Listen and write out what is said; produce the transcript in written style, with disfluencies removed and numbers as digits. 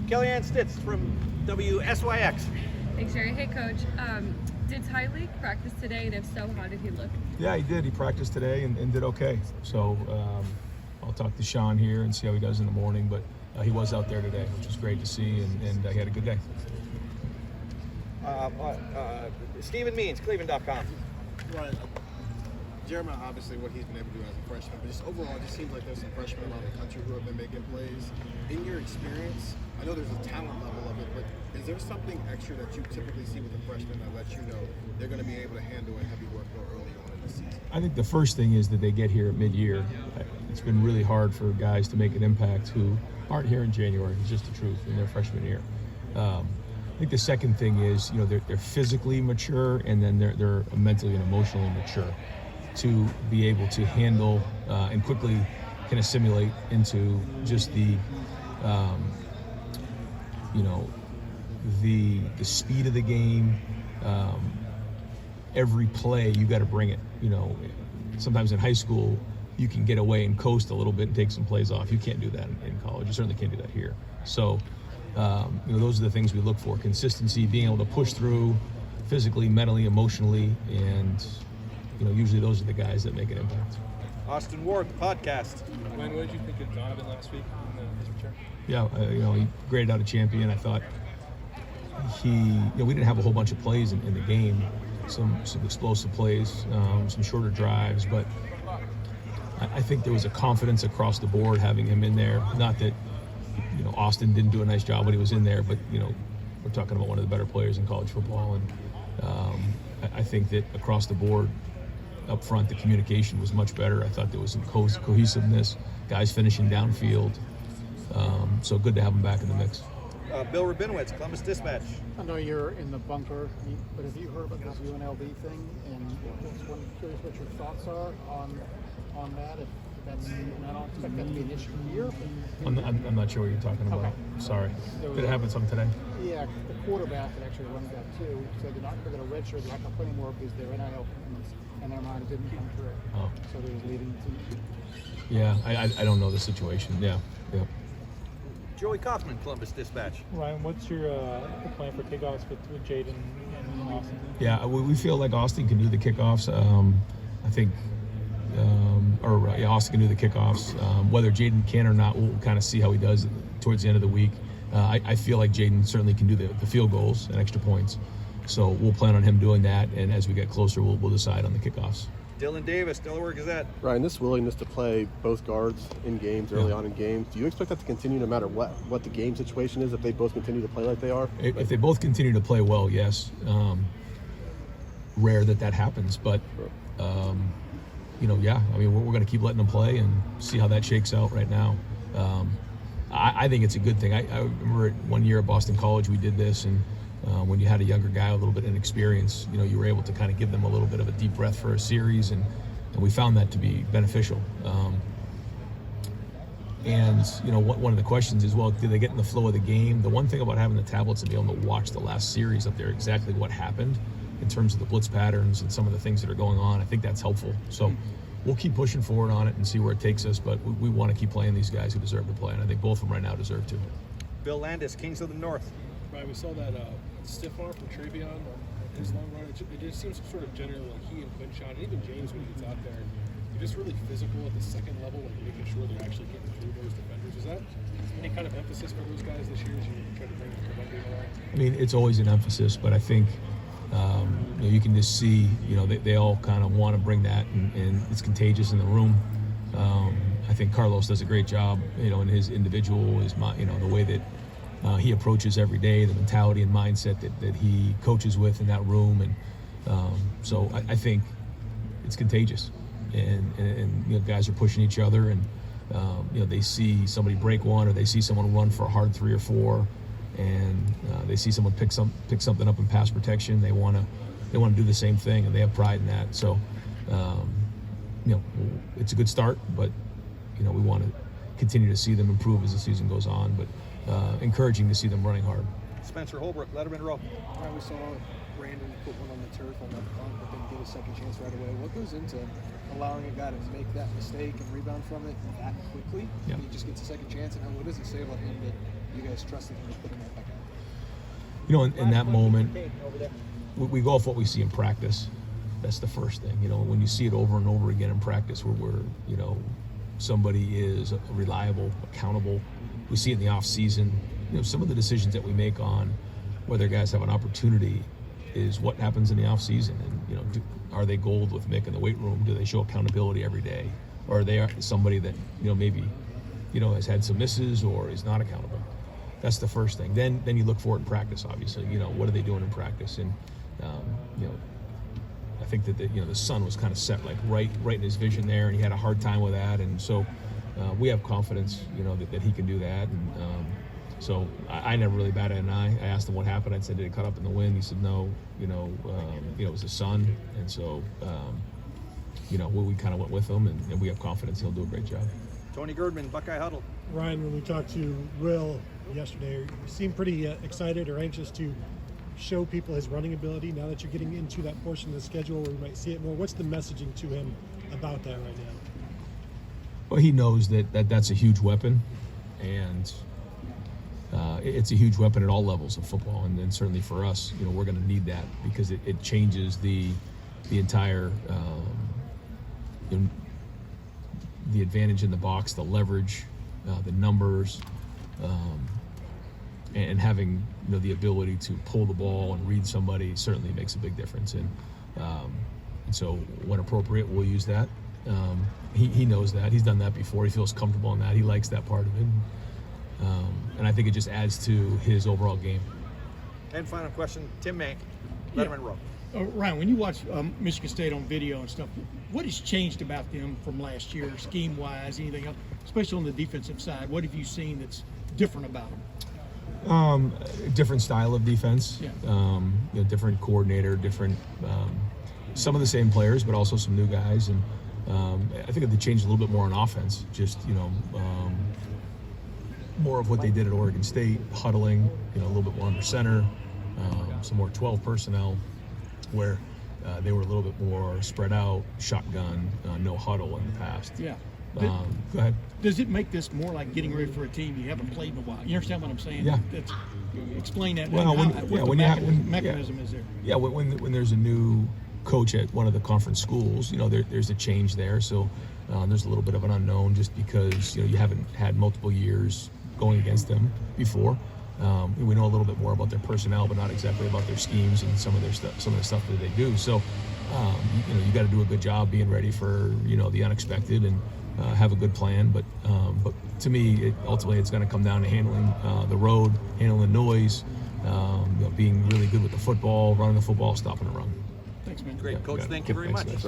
Kellyanne Stitz from WSYX. Thanks, Jerry. Hey, Coach. Did Tyleek practice today, and if so, how did he look? Yeah, he did. He practiced today and did okay. So I'll talk to Sean here and see how he does in the morning. But he was out there today, which was great to see, and he had a good day. Stephen Means, Cleveland.com. Right. Jeremiah, obviously, what he's been able to do as a freshman, but just overall, it just seems like there's some freshmen around the country who have been making plays. In your experience, I know there's a talent level of it, but is there something extra that you typically see with the freshmen that lets you know they're going to be able to handle a heavy workload early on in the season? I think the first thing is that they get here at mid-year. It's been really hard for guys to make an impact who aren't here in January. It's just the truth in their freshman year. I think the second thing is, they're physically mature, and then they're mentally and emotionally mature to be able to handle and quickly kind of assimilate into just the speed of the game. Every play, you got to bring it. Sometimes in high school, you can get away and coast a little bit and take some plays off. You can't do that in college. You certainly can't do that here. So, those are the things we look for: consistency, being able to push through physically, mentally, emotionally, and usually those are the guys that make an impact. Austin Ward, the podcast. What did you think of Donovan last week in his return? Yeah, he graded out a champion. I thought we didn't have a whole bunch of plays in the game, some explosive plays, some shorter drives, but I think there was a confidence across the board having him in there. Not that Austin didn't do a nice job when he was in there, but we're talking about one of the better players in college football, and I think that across the board, up front, the communication was much better. I thought there was some cohesiveness, guys finishing downfield. So good to have him back in the mix. Bill Rabinowitz, Columbus Dispatch. I know you're in the bunker, but have you heard about this UNLV thing? And I'm curious what your thoughts are on that. I don't expect that to be an issue here. I'm not sure what you're talking about. Okay. Sorry. Did it happen something today? Yeah, the quarterback that actually runs that too said they're going to redshirt, they're not going to play anymore because their NIL payments and their mind didn't come through. Oh. So they was leaving the team. Yeah, I don't know the situation. Yeah. Joey Kaufman, Columbus Dispatch. Ryan, what's your plan for kickoffs with Jaden and Austin? Yeah, we feel like Austin can do the kickoffs. I think, Austin can do the kickoffs. Whether Jaden can or not, we'll kind of see how he does towards the end of the week. I feel like Jaden certainly can do the field goals and extra points. So we'll plan on him doing that, and as we get closer, we'll decide on the kickoffs. Dylan Davis, Delaware Gazette. Ryan, this willingness to play both guards in games, early on in games, do you expect that to continue no matter what the game situation is, if they both continue to play like they are? If they both continue to play well, yes. Rare that happens, but yeah. I mean, we're going to keep letting them play and see how that shakes out right now. I think it's a good thing. I remember 1 year at Boston College we did this, and when you had a younger guy, a little bit of inexperience, you were able to kind of give them a little bit of a deep breath for a series, and we found that to be beneficial. One of the questions is, well, do they get in the flow of the game? The one thing about having the tablets and being able to watch the last series up there, exactly what happened in terms of the blitz patterns and some of the things that are going on, I think that's helpful. So we'll keep pushing forward on it and see where it takes us, but we want to keep playing these guys who deserve to play, and I think both of them right now deserve to. Bill Landis, Kings of the North. Right, we saw that stiff arm from Travion on his long run. It just seems sort of generally like he and Quinshon, and even James when he gets out there, they're just really physical at the second level, like making sure they're actually getting through those defenders. Is that any kind of emphasis for those guys this year as you try to bring the run game along? I mean, it's always an emphasis, but I think you can just see, they all kind of want to bring that, and it's contagious in the room. I think Carlos does a great job, in his individual, the way that he approaches every day, the mentality and mindset that he coaches with in that room, and so I think it's contagious, and guys are pushing each other, and they see somebody break one, or they see someone run for a hard 3 or 4, and they see someone pick something up in pass protection. They want to do the same thing, and they have pride in that. So it's a good start, but we want to continue to see them improve as the season goes on, but encouraging to see them running hard. Spencer Holbrook, Letterman Row. We saw Brandon put one on the turf on that punt, but then get a second chance right away. What goes into allowing a guy to make that mistake and rebound from it that quickly? Yeah. And he just gets a second chance, and what does it say about him that you guys trusted him to put him right back out? You know, in that moment, we go off what we see in practice. That's the first thing. You know, when you see it over and over again in practice, where you know, somebody is reliable, accountable. We see it in the off season. You know, some of the decisions that we make on whether guys have an opportunity is what happens in the off season. And you know, are they gold with Mick in the weight room? Do they show accountability every day, or are they somebody that, you know, maybe, you know, has had some misses or is not accountable? That's the first thing. Then you look for it in practice. Obviously, you know, what are they doing in practice? And you know, I think that you know, the sun was kind of set like right in his vision there, and he had a hard time with that. And so we have confidence, you know, that he can do that. And so I never really batted an eye. I asked him what happened. I said, did it cut up in the wind? He said, no. You know, it was the sun. And so you know, we kind of went with him, and we have confidence he'll do a great job. Tony Girdman, Buckeye Huddle. Ryan, when we talked to Will yesterday, you seemed pretty excited or anxious to show people his running ability. Now that you're getting into that portion of the schedule where we might see it more, what's the messaging to him about that right now? Well, he knows that's a huge weapon, and it's a huge weapon at all levels of football, and then certainly for us, you know, we're going to need that because it changes the entire you know, the advantage in the box, the leverage, the numbers, and having, you know, the ability to pull the ball and read somebody certainly makes a big difference. And so when appropriate, we'll use that. He knows that. He's done that before. He feels comfortable in that. He likes that part of it. And I think it just adds to his overall game. And final question, Tim Mank, Letterman Row. Ryan, when you watch Michigan State on video and stuff, what has changed about them from last year, scheme-wise, anything else, especially on the defensive side? What have you seen that's different about them? Different style of defense, Yeah. You know, different coordinator, different, some of the same players, but also some new guys. And I think they changed a little bit more on offense, just, you know, more of what they did at Oregon State, huddling, you know, a little bit more under center, some more 12 personnel, where they were a little bit more spread out, shotgun, no huddle in the past. Yeah. Go ahead. Does it make this more like getting ready for a team you haven't played in a while? You understand what I'm saying? Yeah. Explain that. Well, Mechanism is there? Yeah, when there's a new coach at one of the conference schools, you know, there's a change there. So there's a little bit of an unknown just because, you know, you haven't had multiple years going against them before. We know a little bit more about their personnel, but not exactly about their schemes and some of the stuff that they do. So, you know, you got to do a good job being ready for, you know, the unexpected and have a good plan. But to me, ultimately, it's going to come down to handling the road, handling noise, you know, being really good with the football, running the football, stopping the run. Thanks, man. Great, Coach. Yeah, Thank you very thanks, much. guys.